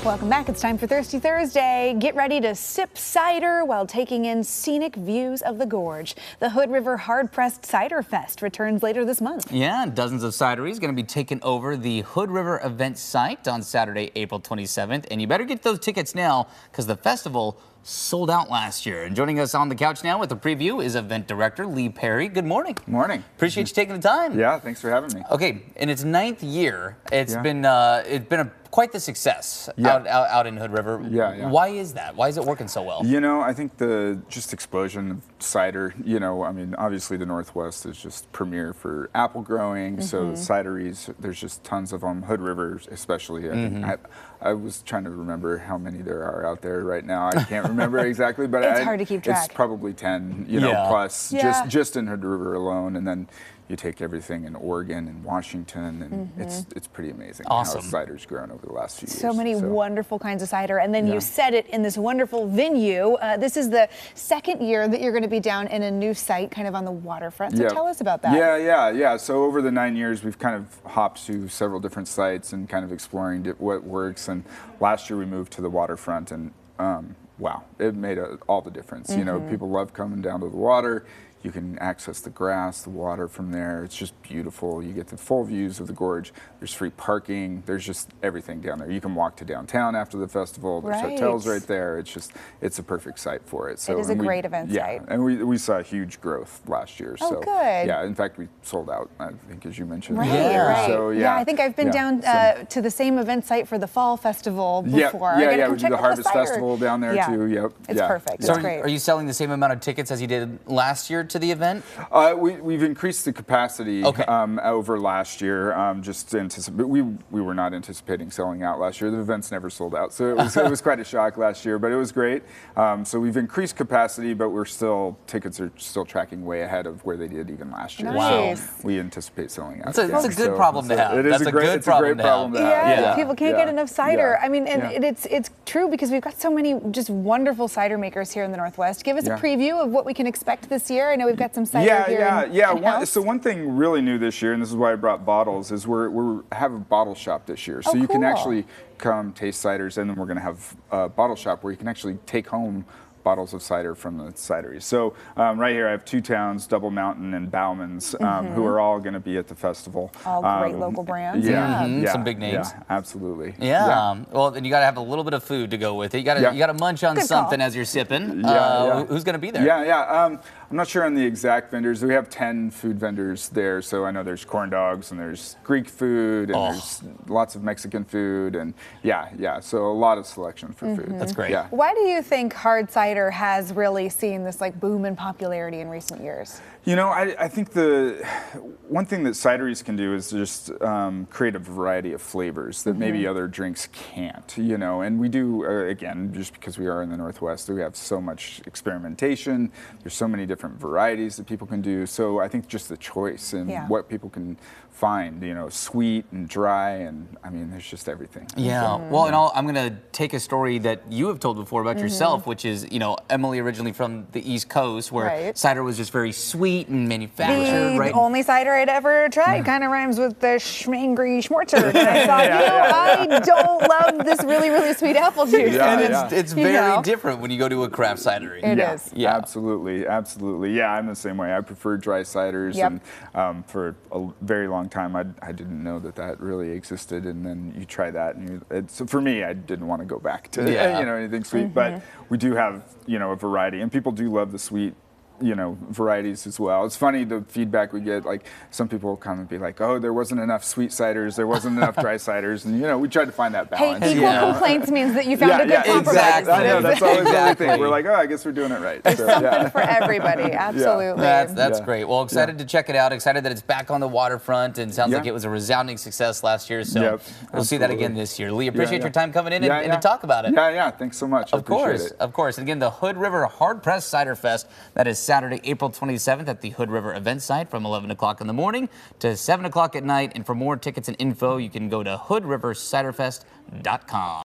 Welcome back. It's time for Thirsty Thursday. Get ready to sip cider while taking in scenic views of the Gorge. The Hood River Hard-Pressed Cider Fest returns later this month. Yeah, dozens of cideries going to be taking over the Hood River event site on Saturday, April 27th. And you better get those tickets now because the festival sold out last year. And joining us on the couch now with a preview is event director Lee Perry. Good morning. Morning. Appreciate you taking the time. Yeah, thanks for having me. Okay, in its 9th year, it's been quite the success out in Hood River. Yeah. Why is that? Why is it working so well? You know, I think the just explosion of cider, you know, I mean, obviously the Northwest is just premier for apple growing. So the cideries, there's just tons of them. Hood River especially. I was trying to remember how many there are out there right now. I can't remember exactly, but it's hard to keep track. It's probably 10, you know, plus just in Hood River alone. And then you take everything in Oregon and Washington, and it's pretty amazing how cider's grown over the last few years. So many wonderful kinds of cider, and then you said it in this wonderful venue. This is the second year that you're going to be down in a new site, kind of on the waterfront. So tell us about that. Yeah. So over the 9 years, we've kind of hopped to several different sites and kind of exploring what works. And last year we moved to the waterfront, and wow, it made all the difference. You know, people love coming down to the water. You can access the grass, the water from there. It's just beautiful. You get the full views of the Gorge. There's free parking. There's just everything down there. You can walk to downtown after the festival. There's hotels right there. It's a perfect site for it. So it is a great event site. And we saw huge growth last year. Oh, so good. Yeah, in fact, we sold out, I think, as you mentioned. Right. So I think I've been down to the same event site for the fall festival before. Yeah, we do the Harvest Festival down there too. Yep. It's perfect. So it's great. Are you selling the same amount of tickets as you did last year to the event? We've increased the capacity over last year. We were not anticipating selling out last year. The event's never sold out, so it was quite a shock last year, but it was great. So we've increased capacity, but tickets are still tracking way ahead of where they did even last year. Nice. So we anticipate selling out. It's a good problem to have. It's a great problem to have. Yeah, people can't get enough cider. I mean, and it's true because we've got so many just wonderful cider makers here in the Northwest. Give us a preview of what we can expect this year. I know we've got some cider here. So one thing really new this year, and this is why I brought bottles, is we have a bottle shop this year. So you can actually come taste ciders, and then we're going to have a bottle shop where you can actually take home bottles of cider from the cideries. So right here I have Two Towns, Double Mountain, and Bauman's, who are all going to be at the festival. All great local brands. Some big names. Yeah, absolutely. Well, then you got to have a little bit of food to go with it. You got to munch on something as you're sipping. Who's going to be there? I'm not sure on the exact vendors. We have 10 food vendors there, so I know there's corn dogs and there's Greek food and there's lots of Mexican food and so a lot of selection for food. That's great. Why do you think hard cider has really seen this boom in popularity in recent years? You know, I think the one thing that cideries can do is just create a variety of flavors that maybe other drinks can't, you know, and we do, again, just because we are in the Northwest, we have so much experimentation, there's so many different varieties that people can do, so I think just the choice and what people can find, you know, sweet and dry, and I mean, there's just everything. Well, and I'm going to take a story that you have told before about yourself, which is, you know, Emily originally from the East Coast, where cider was just very sweet and manufactured, The only cider I'd ever tried kind of rhymes with the schmangry schmorter. And I thought, I don't love this really, really sweet apple juice. It's very different when you go to a craft cidery. It is. Absolutely. Yeah, I'm the same way. I prefer dry ciders, and for a very long time, I didn't know that really existed. And then you try that, and so for me, I didn't want to go back to anything sweet. But we do have a variety, and people do love the sweet varieties as well. It's funny the feedback we get, like some people will come and be like, oh, there wasn't enough sweet ciders, there wasn't enough dry ciders, and we tried to find that balance. Hey, equal complaints means that you found a good compromise. Exactly. I know, that's always the thing. We're like, oh, I guess we're doing it right. There's something for everybody, absolutely. That's great. Well, excited to check it out, excited that it's back on the waterfront, and sounds like it was a resounding success last year, so we'll see that again this year. Lee, appreciate your time coming in and to talk about it. Thanks so much. Of course. And again, the Hood River Hard-Pressed Cider Fest, that is Saturday, April 27th at the Hood River event site from 11 o'clock in the morning to 7 o'clock at night. And for more tickets and info, you can go to hoodriverciderfest.com.